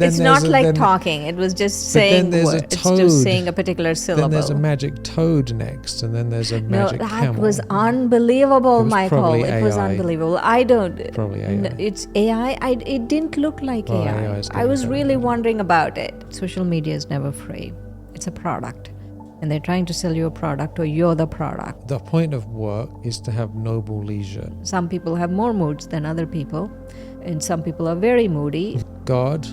It's not like talking. It was just saying words. It's just saying a particular syllable. Then there's a magic toad next, and then there's a magic camel. No, that was unbelievable, Michael. It was unbelievable. Probably AI. It's AI. It didn't look like AI. I was really wondering about it. Social media is never free. It's a product. And they're trying to sell you a product, or you're the product. The point of work is to have noble leisure. Some people have more moods than other people, and some people are very moody. God,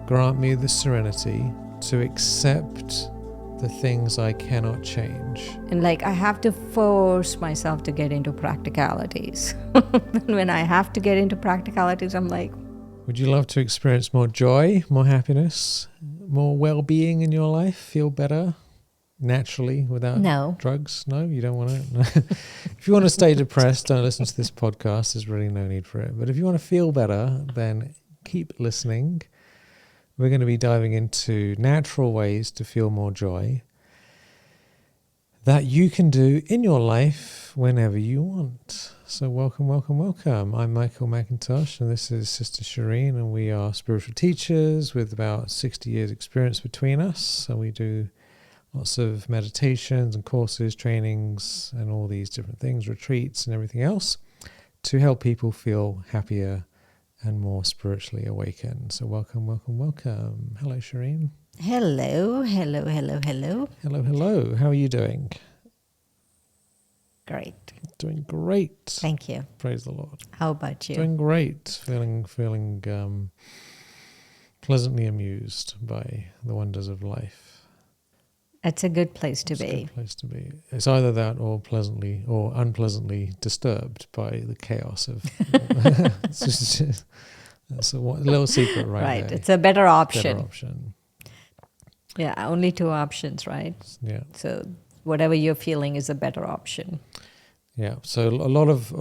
grant me the serenity to accept the things I cannot change. And I have to force myself to get into practicalities. When I have to get into practicalities, I'm like... Would you love to experience more joy, more happiness, more well-being in your life? Feel better? Naturally, without drugs? No, you don't want to? No. If you want to stay depressed, don't listen to this podcast. There's really no need for it. But if you want to feel better, then keep listening. We're going to be diving into natural ways to feel more joy that you can do in your life whenever you want. So welcome, welcome, welcome. I'm Michael McIntosh, and this is Sister Shireen, and we are spiritual teachers with about 60 years experience between us. So we do lots of meditations and courses, trainings, and all these different things, retreats and everything else to help people feel happier and more spiritually awakened. So welcome, welcome, welcome. Hello, Shireen. Hello, hello, hello, hello. Hello, hello. How are you doing? Great. Doing great. Thank you. Praise the Lord. How about you? Doing great. Feeling pleasantly amused by the wonders of life. It's a good place to be. It's a good place to be. It's either that or pleasantly or unpleasantly disturbed by the chaos of... That's a little secret right there. It's a better option. Better option. Yeah, only two options, right? Yeah. So whatever you're feeling is a better option. Yeah. So a lot of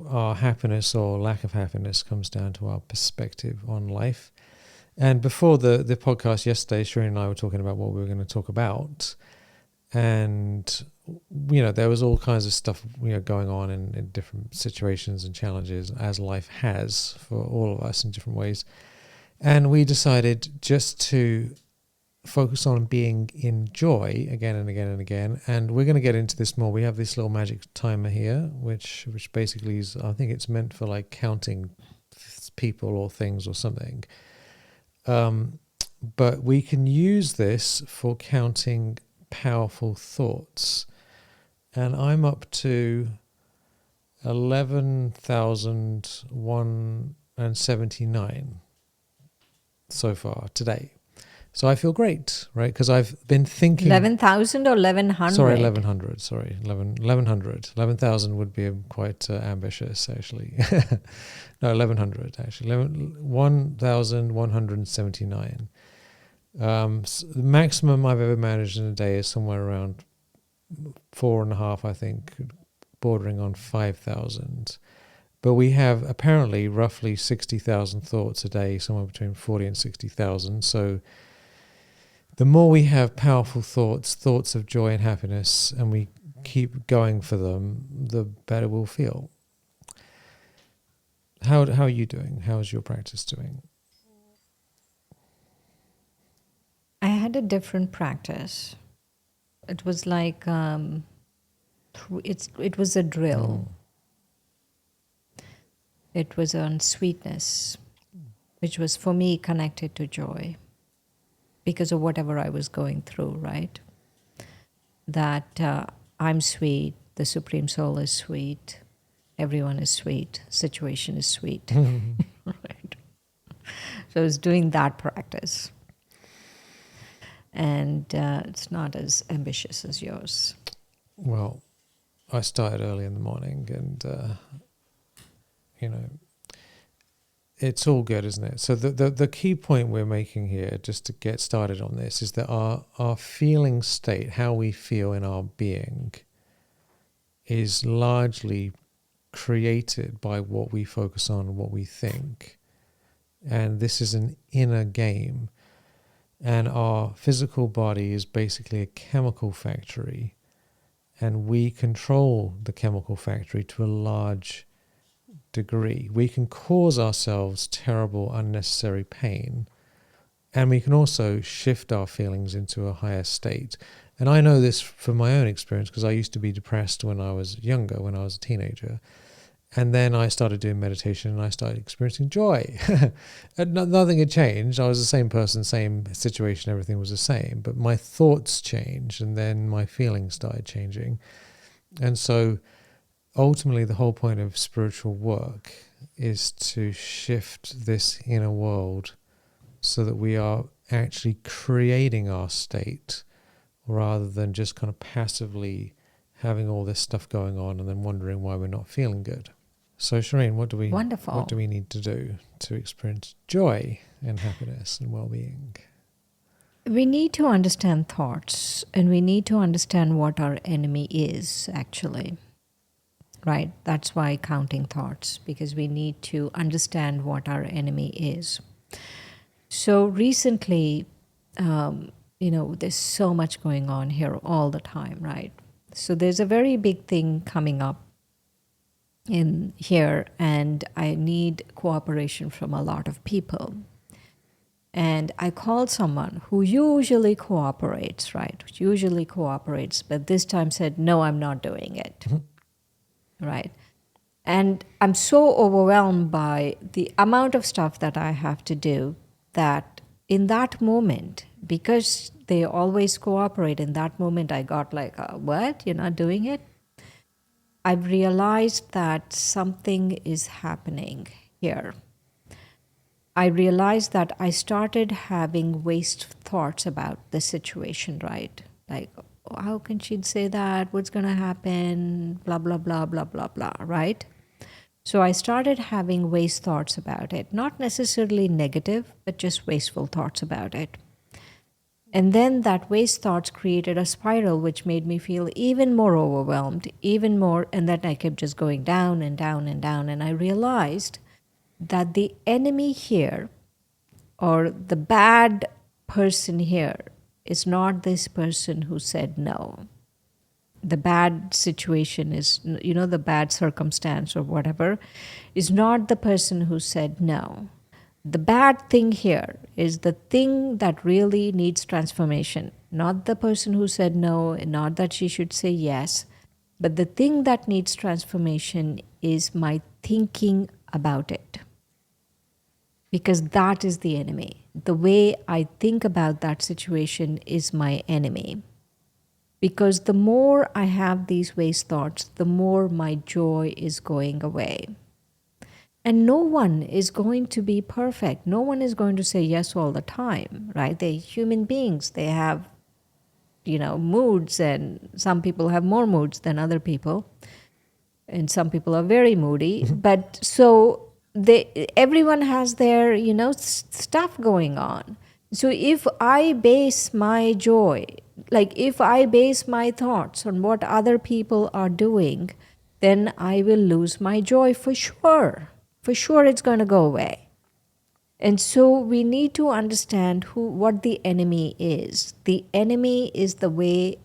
our happiness or lack of happiness comes down to our perspective on life. And before the podcast yesterday, Shireen and I were talking about what we were going to talk about. And, there was all kinds of stuff, going on in different situations and challenges, as life has for all of us in different ways. And we decided just to focus on being in joy again and again and again. And we're going to get into this more. We have this little magic timer here, which basically is, I think it's meant for counting people or things or something. But we can use this for counting powerful thoughts. And I'm up to 11,179 so far today. So I feel great, right? Because I've been thinking... 11,000 or 1,100? Sorry, 1,100. Sorry, 11,100. 11,000 would be quite ambitious, actually. No, 1,100, actually. 1,179. So the maximum I've ever managed in a day is somewhere around 4.5, I think, bordering on 5,000. But we have apparently roughly 60,000 thoughts a day, somewhere between 40 and 60,000. So the more we have powerful thoughts of joy and happiness, and we keep going for them, the better we'll feel. How are you doing? How is your practice doing? I had a different practice. It was like it was a drill. It was on sweetness, which was for me connected to joy because of whatever I was going through, right? That I'm sweet, the Supreme Soul is sweet, everyone is sweet, situation is sweet. Right? So I was doing that practice. And it's not as ambitious as yours. Well, I started early in the morning and, it's all good, isn't it? So the key point we're making here, just to get started on this, is that our feeling state, how we feel in our being, is largely created by what we focus on and what we think. And this is an inner game. And our physical body is basically a chemical factory. And we control the chemical factory to a large degree. We can cause ourselves terrible, unnecessary pain And we can also shift our feelings into a higher state. And I know this from my own experience because I used to be depressed when I was younger, when I was a teenager. And then I started doing meditation and I started experiencing joy. And nothing had changed. I was the same person, same situation, everything was the same. But my thoughts changed and then my feelings started changing. And so ultimately the whole point of spiritual work is to shift this inner world so that we are actually creating our state rather than just kind of passively having all this stuff going on and then wondering why we're not feeling good. So Shireen, what do we need to do to experience joy and happiness and well-being? We need to understand thoughts, and we need to understand what our enemy is actually. Right? That's why counting thoughts, because we need to understand what our enemy is. So recently, there's so much going on here all the time, right? So there's a very big thing coming up in here, and I need cooperation from a lot of people. And I called someone who usually cooperates, right? Usually cooperates, but this time said, no, I'm not doing it. Right? And I'm so overwhelmed by the amount of stuff that I have to do that in that moment, because they always cooperate, in that moment I got like, what? You're not doing it? I've realized that something is happening here. I realized that I started having waste thoughts about the situation, right? Like, how can she say that? What's going to happen? Blah, blah, blah, blah, blah, blah, right? So I started having waste thoughts about it. Not necessarily negative, but just wasteful thoughts about it. And then that waste thoughts created a spiral which made me feel even more overwhelmed, even more, and then I kept just going down and down and down. And I realized that the enemy here, or the bad person here, is not this person who said no. The bad situation is, the bad circumstance or whatever, is not the person who said no. The bad thing here is the thing that really needs transformation. Not the person who said no, not that she should say yes, but the thing that needs transformation is my thinking about it. Because that is the enemy. The way I think about that situation is my enemy. Because the more I have these waste thoughts, the more my joy is going away. And no one is going to be perfect. No one is going to say yes all the time, right? They're human beings. They have, moods, and some people have more moods than other people. And some people are very moody. But so everyone has their, stuff going on. So if I base my joy, like if I base my thoughts on what other people are doing, then I will lose my joy for sure. For sure it's going to go away. And so we need to understand what the enemy is. The enemy is the way,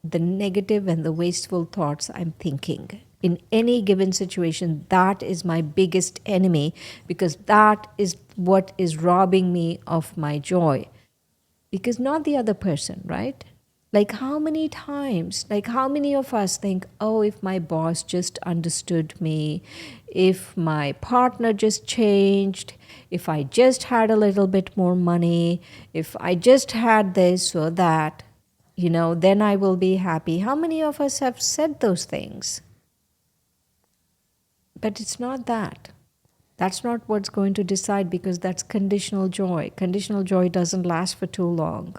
the negative and the wasteful thoughts I'm thinking. In any given situation, that is my biggest enemy, because that is what is robbing me of my joy. Because not the other person, right? Like how many times, like how many of us think, oh, if my boss just understood me, if my partner just changed, if I just had a little bit more money, if I just had this or that, then I will be happy. How many of us have said those things? But it's not that. That's not what's going to decide, because that's conditional joy. Conditional joy doesn't last for too long.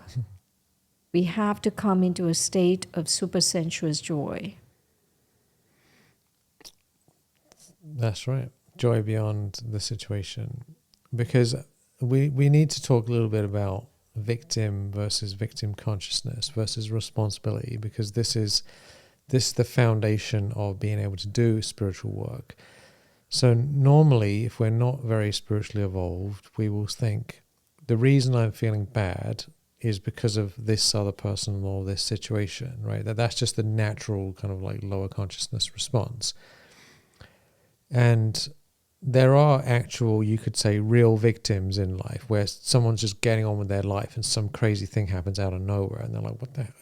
We have to come into a state of supersensuous joy. That's right. Joy beyond the situation. Because we need to talk a little bit about victim versus victim consciousness versus responsibility, because this is the foundation of being able to do spiritual work. So normally, if we're not very spiritually evolved, we will think, the reason I'm feeling bad is because of this other person or this situation, right? That's just the natural kind of like lower consciousness response. And there are actual, you could say, real victims in life where someone's just getting on with their life and some crazy thing happens out of nowhere and they're like, what the hell?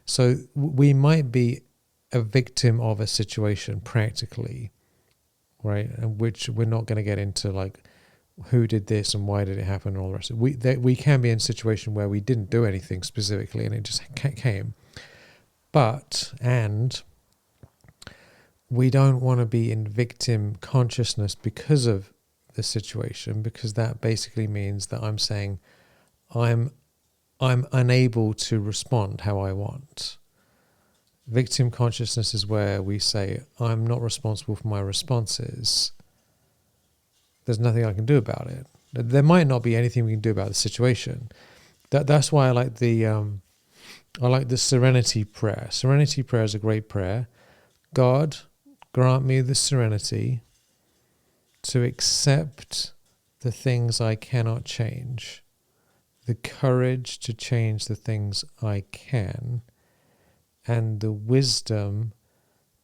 So we might be a victim of a situation practically, right? And which we're not going to get into, like, who did this and why did it happen and all the rest of it. We can be in a situation where we didn't do anything specifically and it just came. And we don't want to be in victim consciousness because of the situation, because that basically means that I'm saying I'm unable to respond how I want. Victim consciousness is where we say I'm not responsible for my responses. There's nothing I can do about it. There might not be anything we can do about the situation. That's why I like the serenity prayer. Serenity prayer is a great prayer. God, grant me the serenity to accept the things I cannot change, the courage to change the things I can, and the wisdom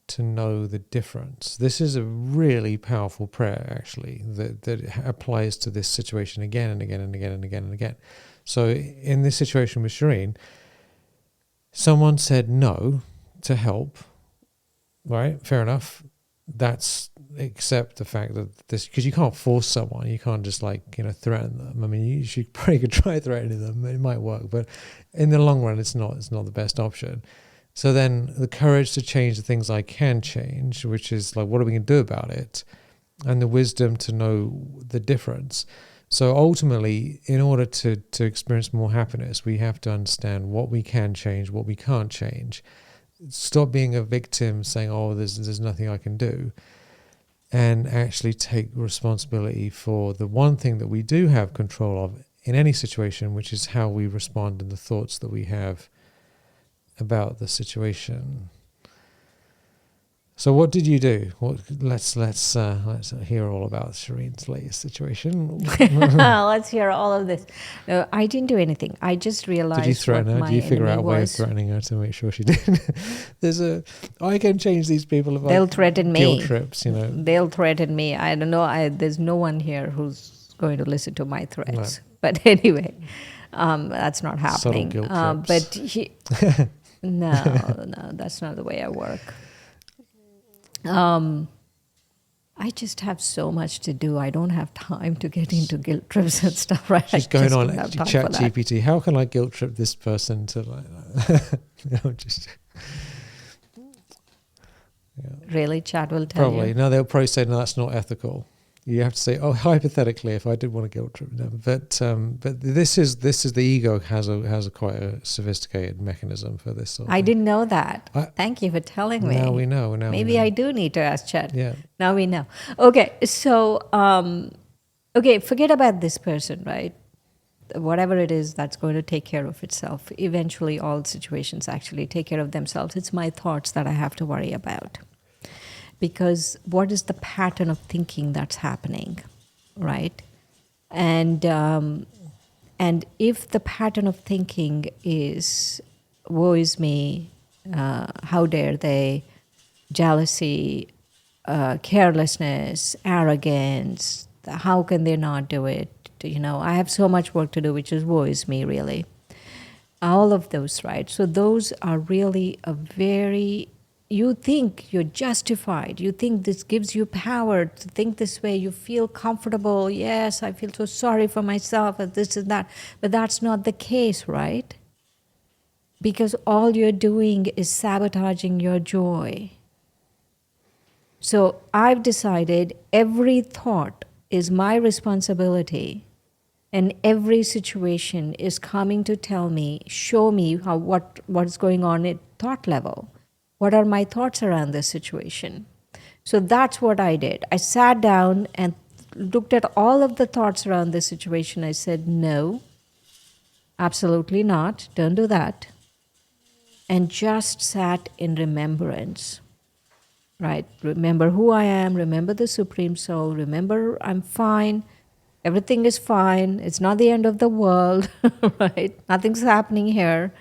to know the difference. This is a really powerful prayer, actually, that applies to this situation again and again and again and again and again. So in this situation with Shireen, someone said no to help, right? Fair enough. That's accept the fact that this, because you can't force someone. You can't just threaten them. I mean, you probably could try threatening them. It might work, but in the long run, it's not the best option. So then the courage to change the things I can change, which is like, what are we going to do about it? And the wisdom to know the difference. So ultimately, in order to experience more happiness, we have to understand what we can change, what we can't change. Stop being a victim saying, oh, there's nothing I can do. And actually take responsibility for the one thing that we do have control of in any situation, which is how we respond and the thoughts that we have about the situation. So what did you do? Let's hear all about Shireen's latest situation. Let's hear all of this. No, I didn't do anything. I just realized. Did you threaten her? Did you figure out a way of threatening her to make sure she did? I can change these people if they'll threaten me. Guilt trips, They'll threaten me. I don't know. There's no one here who's going to listen to my threats. No. But anyway, that's not happening. Subtle guilt trips. No, that's not the way I work. I just have so much to do. I don't have time to get into guilt trips and stuff, right? She's going on Chat GPT. How can I guilt trip this person to just... Yeah. Really? Chat will tell probably. you? No, they'll probably say, no, that's not ethical. You have to say, oh, hypothetically, if I did want to guilt trip them, but this is the ego has a quite a sophisticated mechanism for this sort of thing. Didn't know that. Thank you for telling me. Now we know. Maybe I do need to ask Chat. Yeah. Now we know. Okay, so forget about this person, right? Whatever it is, that's going to take care of itself. Eventually, all situations actually take care of themselves. It's my thoughts that I have to worry about. Because what is the pattern of thinking that's happening, right? And if the pattern of thinking is, woe is me, how dare they, jealousy, carelessness, arrogance, how can they not do it? I have so much work to do, which is woe is me, really. All of those, right? So those are really you think you're justified. You think this gives you power to think this way. You feel comfortable. Yes, I feel so sorry for myself and this and that. But that's not the case, right? Because all you're doing is sabotaging your joy. So I've decided every thought is my responsibility, and every situation is coming to tell me, show me what's going on at thought level. What are my thoughts around this situation? So that's what I did. I sat down and looked at all of the thoughts around this situation. I said, no, absolutely not. Don't do that. And just sat in remembrance, right? Remember who I am. Remember the Supreme Soul. Remember I'm fine. Everything is fine. It's not the end of the world, right? Nothing's happening here.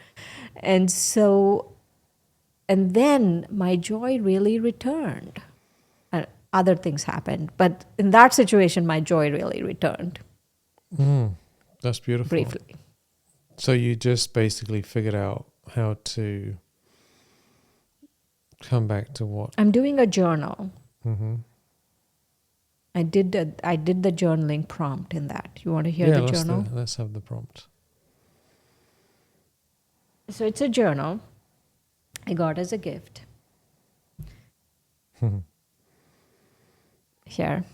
And then my joy really returned. other things happened. But in that situation, my joy really returned. That's beautiful. Briefly. So you just basically figured out how to come back to what? I'm doing a journal. Mm-hmm. I did the journaling prompt in that. You want to hear the journal? Let's have the prompt. So it's a journal I got as a gift. Here.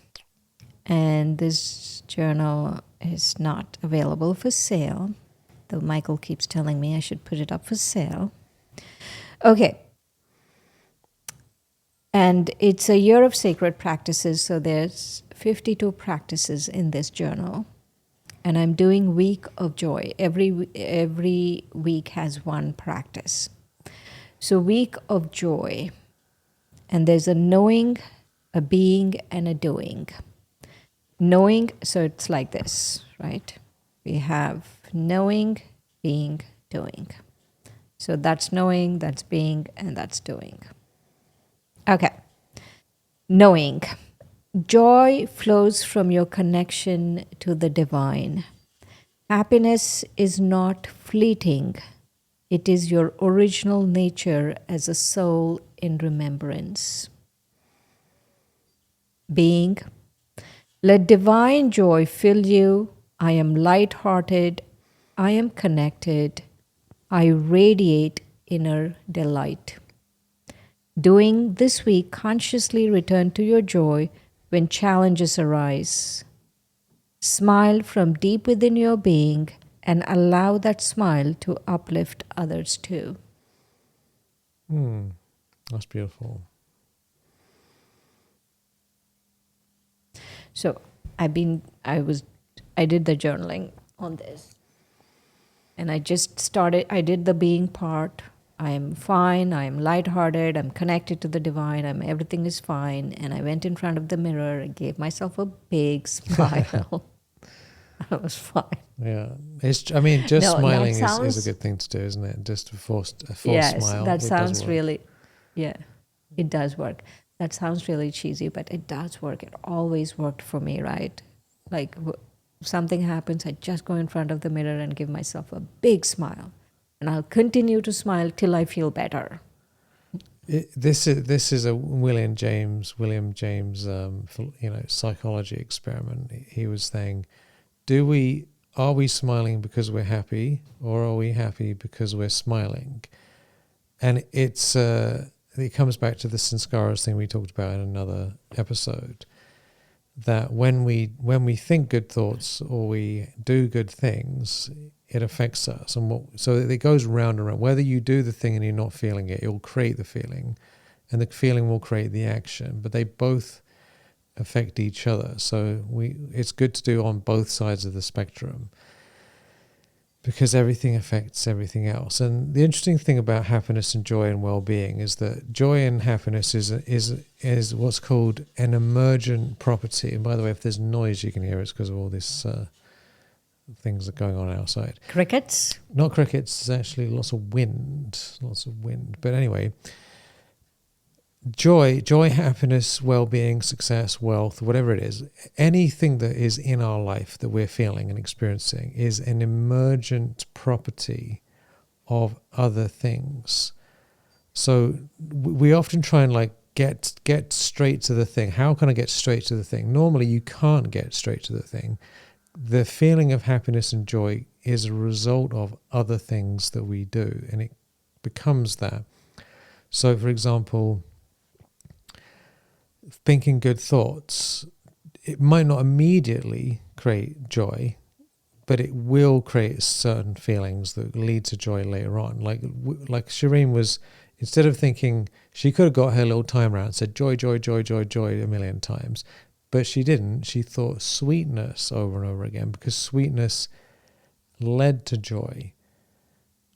And this journal is not available for sale, though Michael keeps telling me I should put it up for sale. Okay. And it's a year of sacred practices, so there's 52 practices in this journal. And I'm doing Week of Joy. Every week has one practice. So Week of Joy. And there's a knowing, a being, and a doing. Knowing, so it's like this, right? We have knowing, being, doing. So that's knowing, that's being, and that's doing. Okay. Knowing. Joy flows from your connection to the divine. Happiness is not fleeting. It is your original nature as a soul in remembrance. Being. Let divine joy fill you. I am light-hearted. I am connected. I radiate inner delight. Doing this week, consciously return to your joy when challenges arise. Smile from deep within your being and allow that smile to uplift others too. That's beautiful. So I did the journaling on this. And I did the being part. I'm fine, I'm lighthearted, I'm connected to the divine, everything is fine. And I went in front of the mirror and gave myself a big smile. I was fine. Yeah. Smiling is a good thing to do, isn't it? Just a forced smile. That sounds really, it does work. That sounds really cheesy, but it does work. It always worked for me, right? Like if something happens, I just go in front of the mirror and give myself a big smile. And I'll continue to smile till I feel better. This is a William James psychology experiment. He was saying, are we smiling because we're happy, or are we happy because we're smiling? And it comes back to the sanskaras thing we talked about in another episode. That when we think good thoughts or we do good things, it affects us, so it goes round and round. Whether you do the thing and you're not feeling it, it'll create the feeling, and the feeling will create the action. But they both affect each other. So it's good to do on both sides of the spectrum, because everything affects everything else. And the interesting thing about happiness and joy and well-being is that joy and happiness is what's called an emergent property. And by the way, if there's noise you can hear, it's because of all this things that are going on outside. Crickets? Not crickets, there's actually lots of wind. But anyway, joy, happiness, well-being, success, wealth, whatever it is, anything that is in our life that we're feeling and experiencing is an emergent property of other things. So we often try and get straight to the thing. How can I get straight to the thing? Normally you can't get straight to the thing. The feeling of happiness and joy is a result of other things that we do, and it becomes that. So, for example, thinking good thoughts, it might not immediately create joy, but it will create certain feelings that lead to joy later on. Like Shireen was, instead of thinking, she could have got her little timer out and said joy, joy, joy, joy, joy a million times. But she didn't. She thought sweetness over and over again, because sweetness led to joy,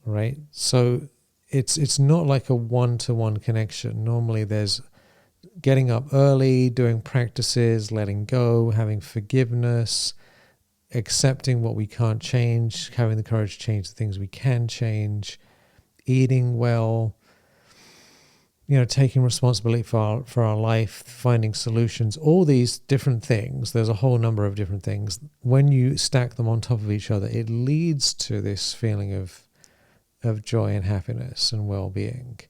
right? So it's not like a one-to-one connection. Normally there's getting up early, doing practices, letting go, having forgiveness, accepting what we can't change, having the courage to change the things we can change, eating well, taking responsibility for our life, finding solutions, all these different things. There's a whole number of different things. When you stack them on top of each other, it leads to this feeling of joy and happiness and well-being.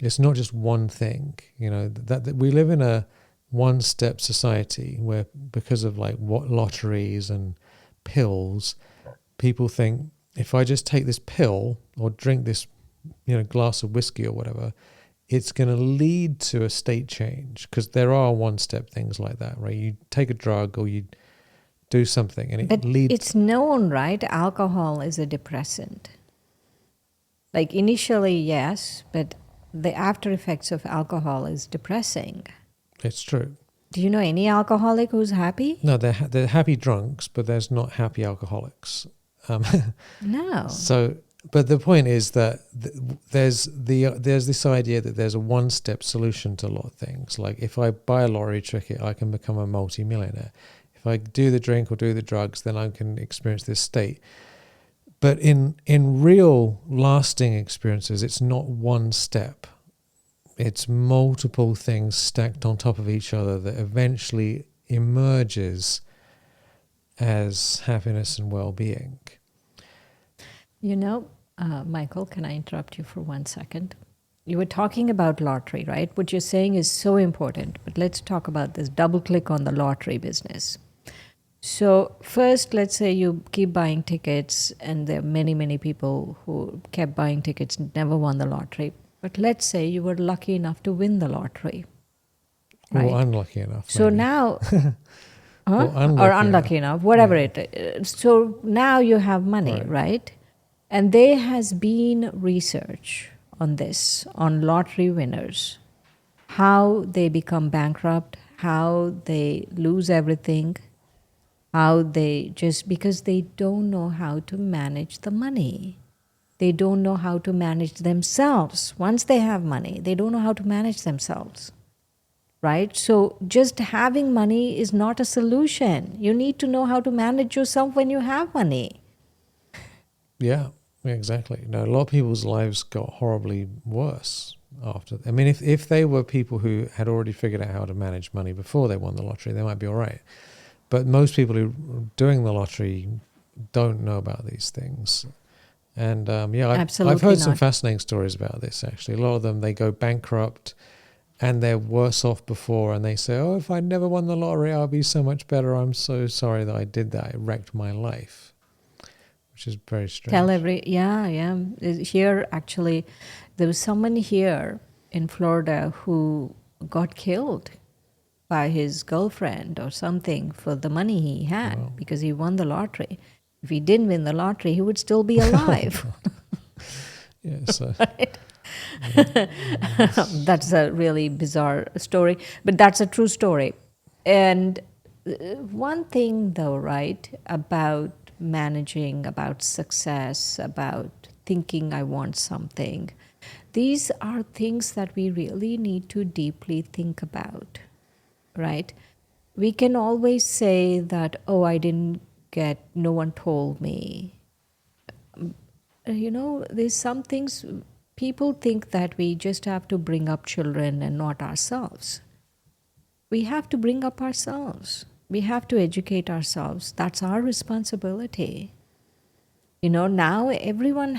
It's not just one thing. That we live in a one-step society where, because of like what lotteries and pills, people think if I just take this pill or drink this glass of whiskey or whatever, it's going to lead to a state change, because there are one-step things like that, right? You take a drug or you do something and but it's known, right? Alcohol is a depressant. Like initially, yes, but the after effects of alcohol is depressing. It's true. Do you know any alcoholic who's happy? No, they're happy drunks, but there's not happy alcoholics. No. So, but the point is that there's this idea that there's a one-step solution to a lot of things. Like if I buy a lottery ticket, I can become a multi-millionaire. If I do the drink or do the drugs, then I can experience this state. But in real lasting experiences, it's not one step. It's multiple things stacked on top of each other that eventually emerges as happiness and well-being. Michael, can I interrupt you for 1 second? You were talking about lottery, right? What you're saying is so important, but let's talk about this. Double click on the lottery business. So first, let's say you keep buying tickets, and there are many, many people who kept buying tickets, never won the lottery. But let's say you were lucky enough to win the lottery. Right? Or unlucky enough. So maybe. now... Or unlucky enough, whatever it is. So now you have money, right? And there has been research on this, on lottery winners, how they become bankrupt, how they lose everything, how they just, because they don't know how to manage the money. They don't know how to manage themselves. Once they have money, they don't know how to manage themselves. Right? So just having money is not a solution. You need to know how to manage yourself when you have money. Yeah, exactly. No, a lot of people's lives got horribly worse after. I mean, if they were people who had already figured out how to manage money before they won the lottery, they might be all right. But most people who are doing the lottery don't know about these things. And I've heard some fascinating stories about this, actually. A lot of them, they go bankrupt and they're worse off before, and they say, oh, if I'd never won the lottery, I'll be so much better. I'm so sorry that I did that. It wrecked my life, which is very strange. Here, actually, there was someone here in Florida who got killed by his girlfriend or something for the money he had because he won the lottery. If he didn't win the lottery, he would still be alive. Right? That's a really bizarre story, but that's a true story. And one thing, though, right, about managing, about success, about thinking I want something, these are things that we really need to deeply think about, right? We can always say that, oh, I didn't get, no one told me. There's some things. People think that we just have to bring up children and not ourselves. We have to bring up ourselves. We have to educate ourselves. That's our responsibility. Now everyone,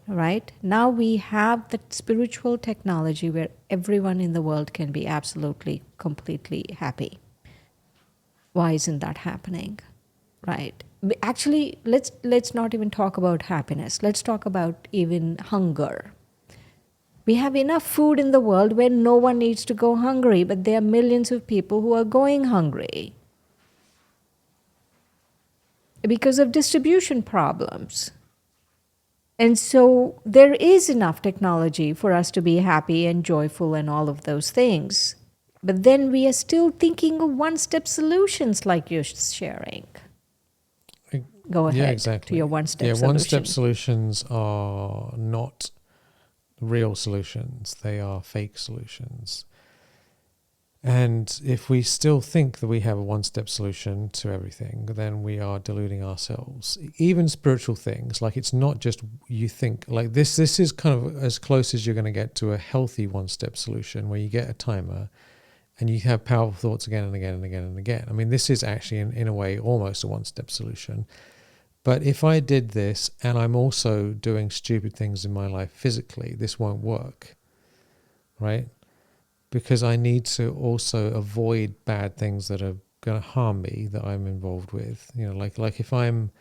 right? Now we have the spiritual technology where everyone in the world can be absolutely, completely happy. Why isn't that happening? Right? Actually, let's not even talk about happiness. Let's talk about even hunger. We have enough food in the world where no one needs to go hungry, but there are millions of people who are going hungry because of distribution problems. And so there is enough technology for us to be happy and joyful and all of those things. But then we are still thinking of one-step solutions like you're sharing. Go ahead to your one-step solution. One-step solutions are not real solutions. They are fake solutions. And if we still think that we have a one-step solution to everything, then we are deluding ourselves. Even spiritual things, like it's not just you think, like this is kind of as close as you're going to get to a healthy one-step solution where you get a timer and you have powerful thoughts again and again and again and again. I mean, this is actually in a way almost a one-step solution. But if I did this and I'm also doing stupid things in my life physically, this won't work, right? Because I need to also avoid bad things that are going to harm me that I'm involved with. You know, like if I'm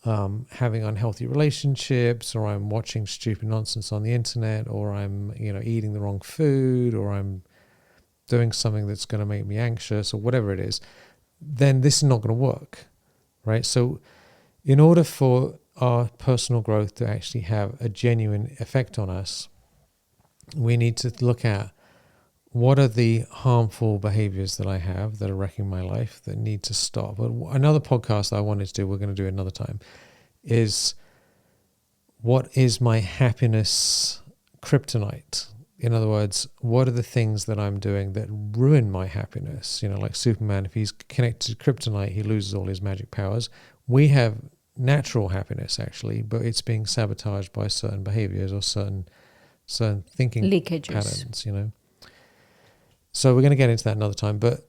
having unhealthy relationships, or I'm watching stupid nonsense on the internet, or I'm, you know, eating the wrong food, or I'm doing something that's going to make me anxious, or whatever it is, then this is not going to work, right? So in order for our personal growth to actually have a genuine effect on us, we need to look at what are the harmful behaviors that I have that are wrecking my life that need to stop. But another podcast I wanted to do, we're going to do another time, is what is my happiness kryptonite? In other words, what are the things that I'm doing that ruin my happiness? You know, like Superman, if he's connected to kryptonite, he loses all his magic powers. We have natural happiness, actually, but it's being sabotaged by certain behaviors or certain thinking leakages, patterns, you know. So we're going to get into that another time. But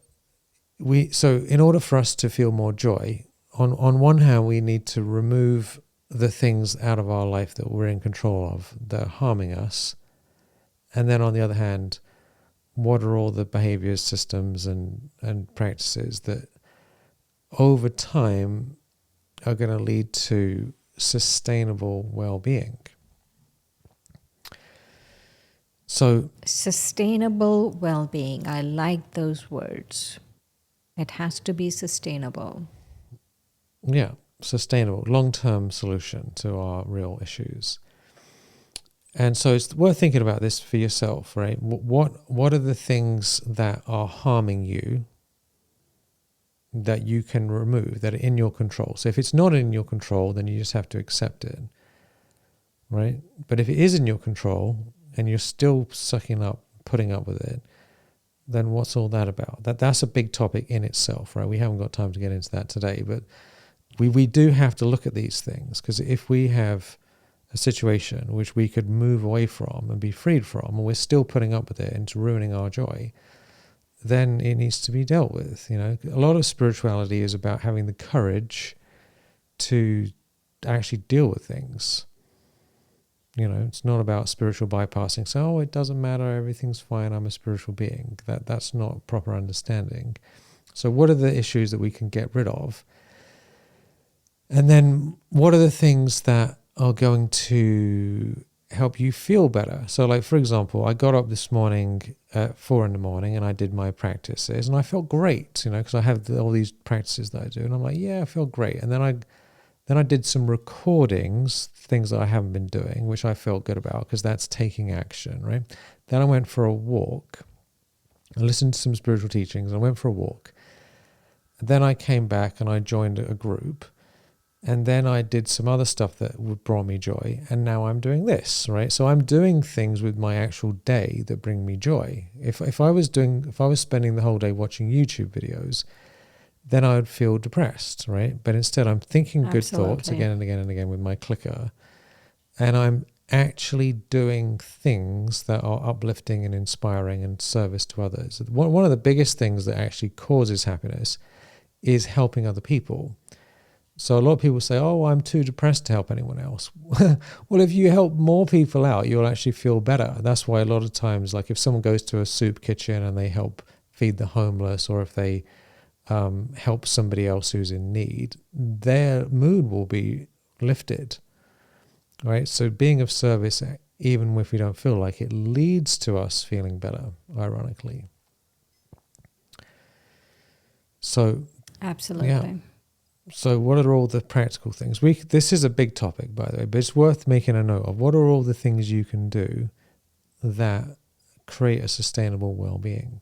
so in order for us to feel more joy, on one hand, we need to remove the things out of our life that we're in control of that are harming us. And then on the other hand, what are all the behaviors, systems, and practices that over time are going to lead to sustainable well-being? So sustainable well-being. I like those words. It has to be sustainable. Yeah, sustainable, long-term solution to our real issues. And so it's worth thinking about this for yourself, right? What are the things that are harming you that you can remove, that are in your control? So if it's not in your control, then you just have to accept it, right? But if it is in your control and you're still sucking up, putting up with it, then what's all that about? That's a big topic in itself, right? We haven't got time to get into that today, but we do have to look at these things, because if we have a situation which we could move away from and be freed from, and we're still putting up with it and it's ruining our joy, then it needs to be dealt with. You know, a lot of spirituality is about having the courage to actually deal with things. You know, it's not about spiritual bypassing. So, it doesn't matter, everything's fine, I'm a spiritual being. That's not proper understanding. So what are the issues that we can get rid of? And then what are the things that are going to help you feel better? So like, for example, I got up this morning at 4 a.m. and I did my practices and I felt great, you know, because I have all these practices that I do. And I'm like, yeah, I feel great. And then I did some recordings, things that I haven't been doing, which I felt good about because that's taking action, right? Then I went for a walk. I listened to some spiritual teachings. I went for a walk. Then I came back and I joined a group. And then I did some other stuff that brought me joy. And now I'm doing this, right? So I'm doing things with my actual day that bring me joy. If I was spending the whole day watching YouTube videos, then I would feel depressed, right? But instead I'm thinking good thoughts again and again and again with my clicker. And I'm actually doing things that are uplifting and inspiring and service to others. One of the biggest things that actually causes happiness is helping other people. So a lot of people say, oh, I'm too depressed to help anyone else. Well, if you help more people out, you'll actually feel better. That's why a lot of times, like if someone goes to a soup kitchen and they help feed the homeless, or if they help somebody else who's in need, their mood will be lifted, right? So being of service, even if we don't feel like it, leads to us feeling better, ironically. So absolutely. Yeah. So what are all the practical things? This is a big topic, by the way, but it's worth making a note of. What are all the things you can do that create a sustainable well-being?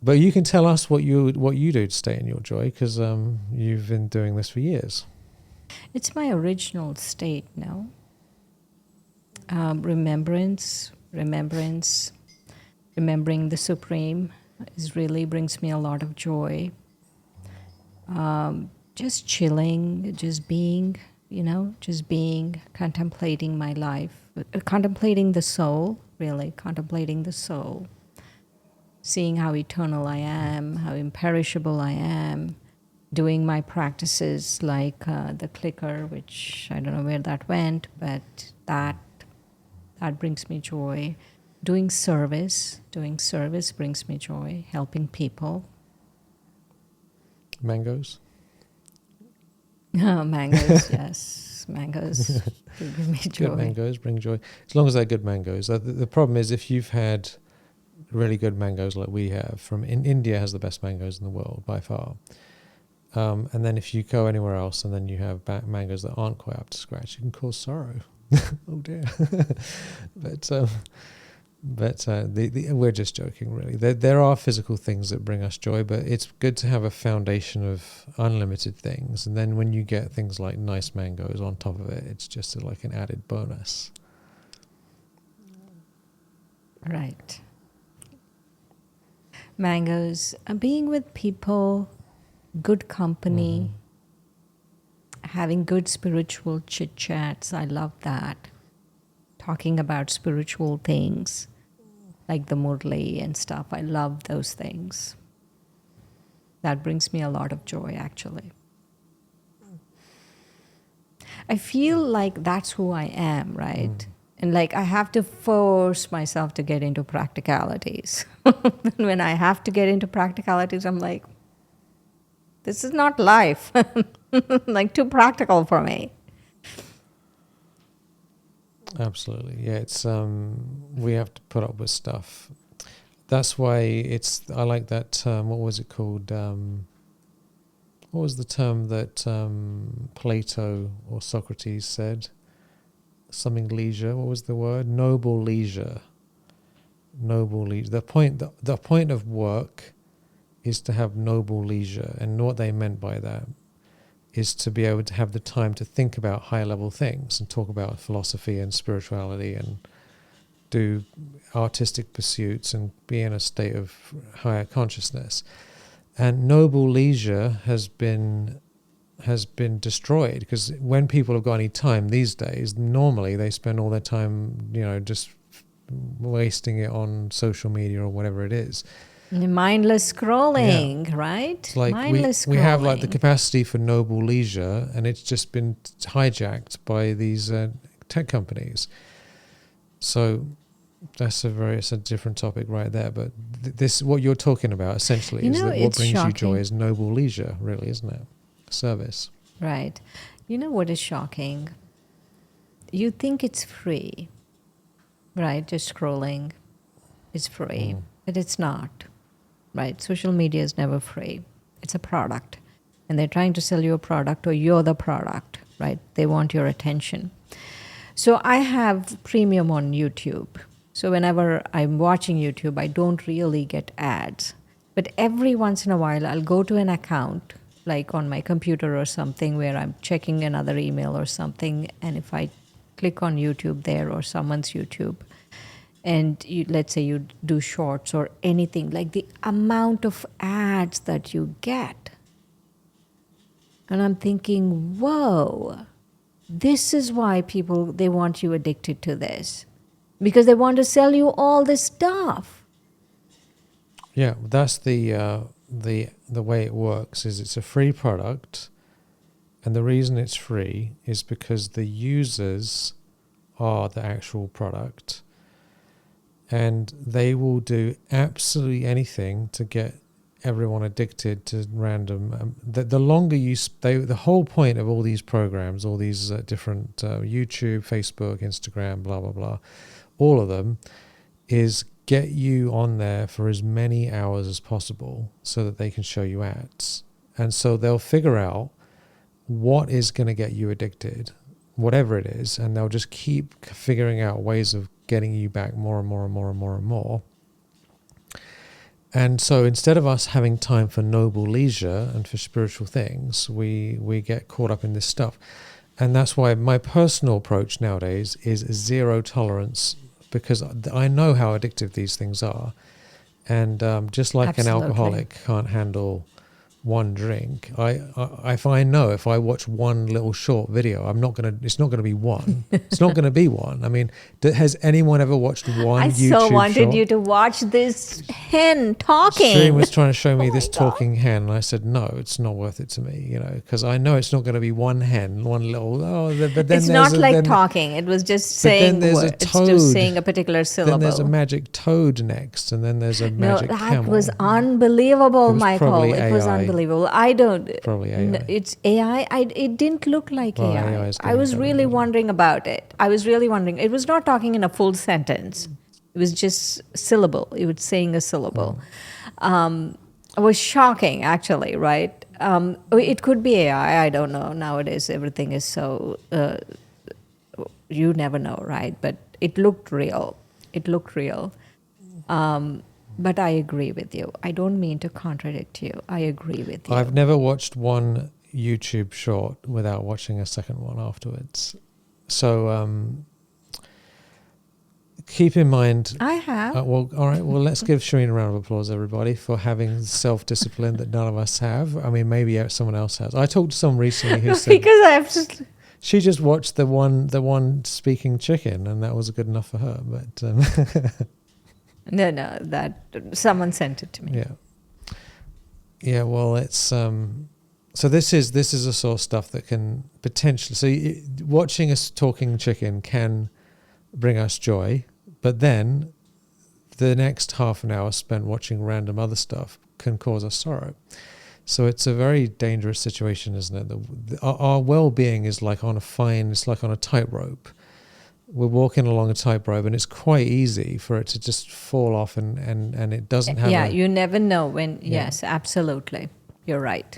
But you can tell us what you do to stay in your joy, because you've been doing this for years. It's my original state now. Remembering the Supreme, really brings me a lot of joy. Just chilling, just being, just being, contemplating my life, contemplating the soul, really, contemplating the soul, seeing how eternal I am, how imperishable I am, doing my practices like the clicker, which I don't know where that went, but that brings me joy. Doing service brings me joy, helping people. Mangoes? Mangoes, yes. Mangoes give me joy. Good mangoes bring joy. As long as they're good mangoes. The problem is if you've had really good mangoes like we have, India has the best mangoes in the world by far. And then if you go anywhere else and then you have mangoes that aren't quite up to scratch, you can cause sorrow. Oh dear. But we're just joking, really. There are physical things that bring us joy, but it's good to have a foundation of unlimited things. And then when you get things like nice mangoes on top of it, it's just like an added bonus. Right. Mangoes, being with people, good company, having good spiritual chit chats. I love that. Talking about spiritual things like the Murli and stuff. I love those things. That brings me a lot of joy, actually. I feel like that's who I am, right? And like I have to force myself to get into practicalities. When I have to get into practicalities, I'm like, this is not life. Like too practical for me. Absolutely, yeah. It's we have to put up with stuff. That's why I like that term. What was it called? What was the term that Plato or Socrates said? Something leisure. What was the word? Noble leisure. Noble leisure. The point of work is to have noble leisure, and what they meant by that is to be able to have the time to think about high level things and talk about philosophy and spirituality and do artistic pursuits and be in a state of higher consciousness. And noble leisure has been destroyed, because when people have got any time these days, normally they spend all their time, just wasting it on social media or whatever it is. Mindless scrolling, right? It's like mindless we have like the capacity for noble leisure, and it's just been hijacked by these tech companies. So it's a different topic right there. But this, what you're talking about essentially, is that what brings you joy is noble leisure, really, isn't it? Service. Right. You know what is shocking? You think it's free, right? Just scrolling is free, but it's not. Right? Social media is never free. It's a product. And they're trying to sell you a product, or you're the product, right? They want your attention. So I have premium on YouTube. So whenever I'm watching YouTube, I don't really get ads. But every once in a while, I'll go to an account, like on my computer or something, where I'm checking another email or something. And if I click on YouTube there, or someone's YouTube, and let's say you do shorts or anything, like the amount of ads that you get. And I'm thinking, whoa, this is why people, they want you addicted to this. Because they want to sell you all this stuff. Yeah, that's the way it works, is it's a free product. And the reason it's free is because the users are the actual product. And they will do absolutely anything to get everyone addicted to random. The longer you the whole point of all these programs, all these different YouTube, Facebook, Instagram, blah blah blah, all of them, is get you on there for as many hours as possible so that they can show you ads. And so they'll figure out what is going to get you addicted, whatever it is, and they'll just keep figuring out ways of getting you back more and more and more and more and more. And so instead of us having time for noble leisure and for spiritual things, we get caught up in this stuff. And that's why my personal approach nowadays is zero tolerance, because I know how addictive these things are. And just like an Absolutely. alcoholic can't handle one drink, if I know if I watch one little short video, it's not gonna be one. It's not gonna be one. I mean, has anyone ever watched one I YouTube so wanted short? you to watch this hen Stream talking. was trying to show me Oh this my God. talking hen, and I said, no, it's not worth it to me, because I know it's not going to be one hen, one little, but then It's there's not like talking. It was just but then saying there's a words. It's just saying toad. a particular Then there's a syllable. magic toad next, and then there's a No, magic that camel. was unbelievable, It was Michael. probably It was AI. unbelievable. I don't. Probably AI. It's AI. It didn't look like Well, AI. AI is I getting was better really at it. wondering about it. I was really wondering. It was not talking in a full sentence. It was just syllable. It was saying a syllable. It was shocking, actually, right? It could be AI. I don't know. Nowadays, everything is so. You never know, right? But it looked real. It looked real. But I agree with you. I don't mean to contradict you. I agree with you. I've never watched one YouTube short without watching a second one afterwards. So keep in mind. I have. Well, all right. Well, let's give Shireen a round of applause, everybody, for having self-discipline that none of us have. I mean, maybe someone else has. I talked to someone recently who said Because I have to. she just watched the one speaking chicken, and that was good enough for her. But No, that someone sent it to me. yeah. Well, it's so this is the sort of stuff that can potentially. So watching us talking chicken can bring us joy, but then the next half an hour spent watching random other stuff can cause us sorrow. So it's a very dangerous situation, isn't it? Our well-being is like it's like on a tightrope. We're walking along a tightrope, and it's quite easy for it to just fall off, and it doesn't have. Yeah, you never know when. Yeah. Yes, absolutely. You're right.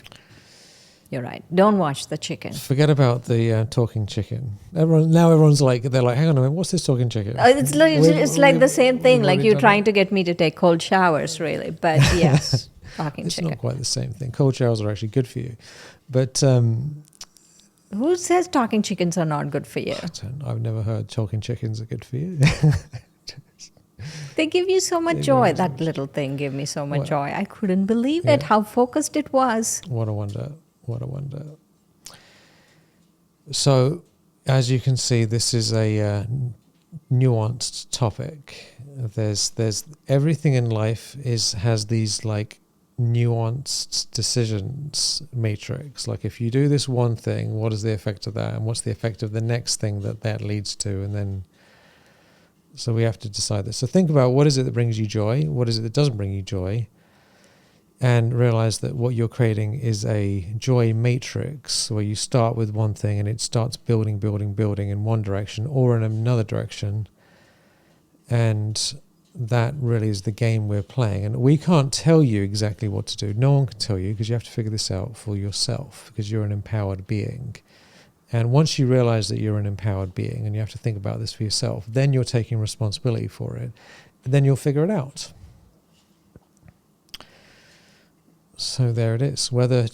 You're right. Don't watch the chicken. Forget about the talking chicken. Everyone's like, they're like, hang on a minute, what's this talking chicken? It's like the same thing. Like you're trying to get me to take cold showers, really. But yes, talking It's chicken. not quite the same thing. Cold showers are actually good for you, but who says talking chickens are not good for you? I've never heard talking chickens are good for you. They give you so much joy. That little thing gave me so much joy. I couldn't believe it, how focused it was. What a wonder. What a wonder. So, as you can see, this is a nuanced topic. There's everything in life has these like nuanced decisions matrix. Like if you do this one thing, what is the effect of that, and what's the effect of the next thing that leads to, and then so we have to decide this. So think about what is it that brings you joy, what is it that doesn't bring you joy, and realize that what you're creating is a joy matrix where you start with one thing and it starts building in one direction or in another direction. And that really is the game we're playing. And we can't tell you exactly what to do. No one can tell you, because you have to figure this out for yourself, because you're an empowered being. And once you realize that you're an empowered being and you have to think about this for yourself, then you're taking responsibility for it. And then you'll figure it out. So there it is. Whether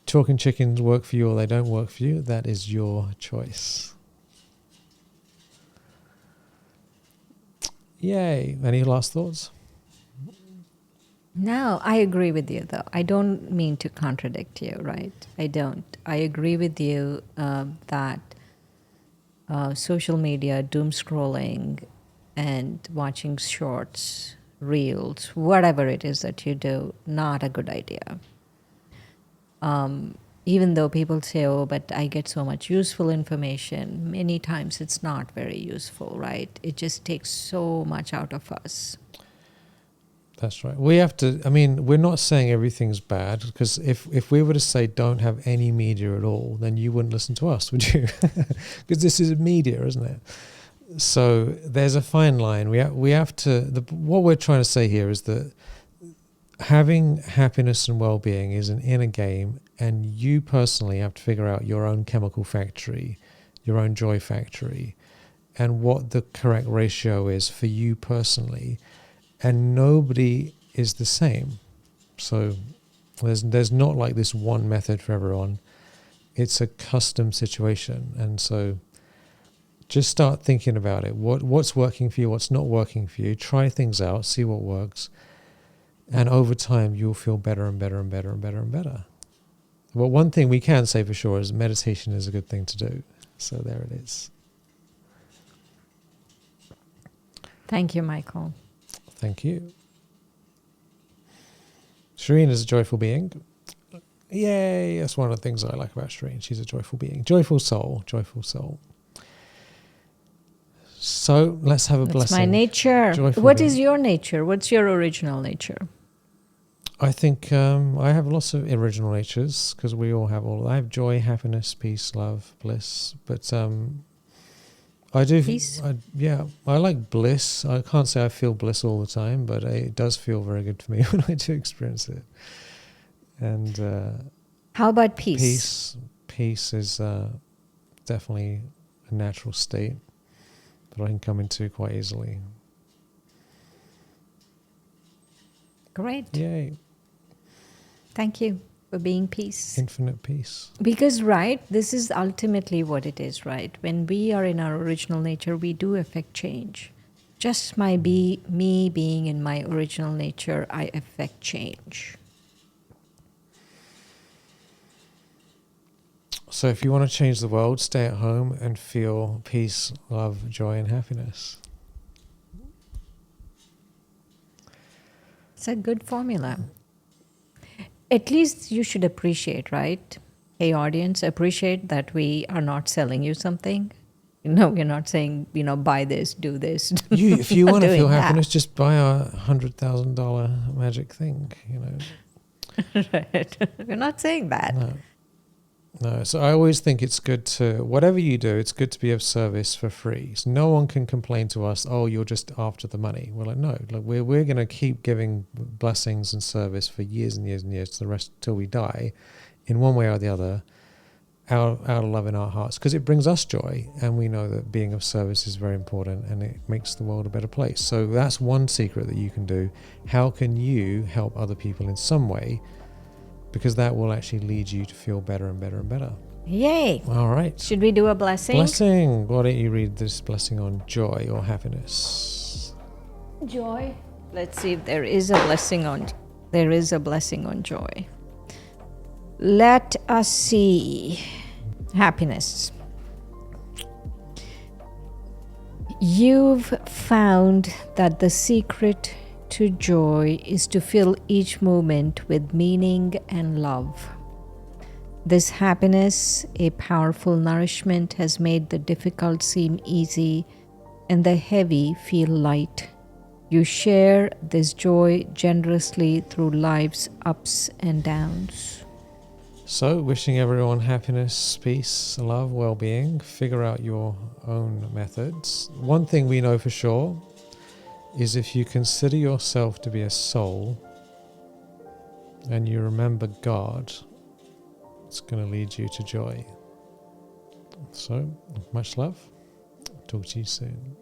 talking chickens work for you or they don't work for you, that is your choice. Yay. Any last thoughts? No, I agree with you, though. I don't mean to contradict you, right? I don't. I agree with you that social media, doom scrolling, and watching shorts, reels, whatever it is that you do, not a good idea. Even though people say, oh, but I get so much useful information, many times it's not very useful, right? It just takes so much out of us. That's right. We have to, I mean, we're not saying everything's bad, because if we were to say don't have any media at all, then you wouldn't listen to us, would you? Because this is media, isn't it? So there's a fine line. We have to, what we're trying to say here is that having happiness and well-being is an inner game, and you personally have to figure out your own chemical factory, your own joy factory, and what the correct ratio is for you personally. And nobody is the same. So there's not like this one method for everyone. It's a custom situation. And so just start thinking about it. What's working for you, what's not working for you. Try things out, see what works. And over time, you'll feel better and better and better and better and better. Well, one thing we can say for sure is meditation is a good thing to do. So there it is. Thank you, Michael. Thank you. Shireen is a joyful being. Yay! That's one of the things I like about Shireen. She's a joyful being. Joyful soul. Joyful soul. So let's have a blessing. That's my nature. Joyful What being. is your nature? What's your original nature? I think I have lots of original natures because we all have all. I have joy, happiness, peace, love, bliss. But I do. Peace? I like bliss. I can't say I feel bliss all the time, but it does feel very good for me when I do experience it. And how about peace? Peace is definitely a natural state that I can come into quite easily. Great. Yay. Thank you for being peace. Infinite peace. Because, right, this is ultimately what it is, right? When we are in our original nature, we do affect change. Just me being in my original nature, I affect change. So if you want to change the world, stay at home and feel peace, love, joy, and happiness. It's a good formula. At least you should appreciate, right? Hey, audience, appreciate that we are not selling you something. No, we're not saying, buy this, do this. If you want to feel happiness, just buy a $100,000 magic thing, Right. We're not saying that. No. So I always think it's good to, whatever you do, it's good to be of service for free. So no one can complain to us, oh, you're just after the money. We're like, no, we're going to keep giving blessings and service for years and years and years to the rest till we die, in one way or the other, out of love in our hearts, because it brings us joy, and we know that being of service is very important, and it makes the world a better place. So that's one secret that you can do. How can you help other people in some way? Because that will actually lead you to feel better and better and better. Yay. All right. Should we do a blessing? Blessing. Why don't you read this blessing on joy or happiness? Joy. Let's see if there is a blessing on joy. Let us see. Happiness. You've found that the secret to joy is to fill each moment with meaning and love. This happiness, a powerful nourishment, has made the difficult seem easy and the heavy feel light. You share this joy generously through life's ups and downs. So, wishing everyone happiness, peace, love, well-being. Figure out your own methods. One thing we know for sure is if you consider yourself to be a soul and you remember God, it's going to lead you to joy. So, much love. Talk to you soon.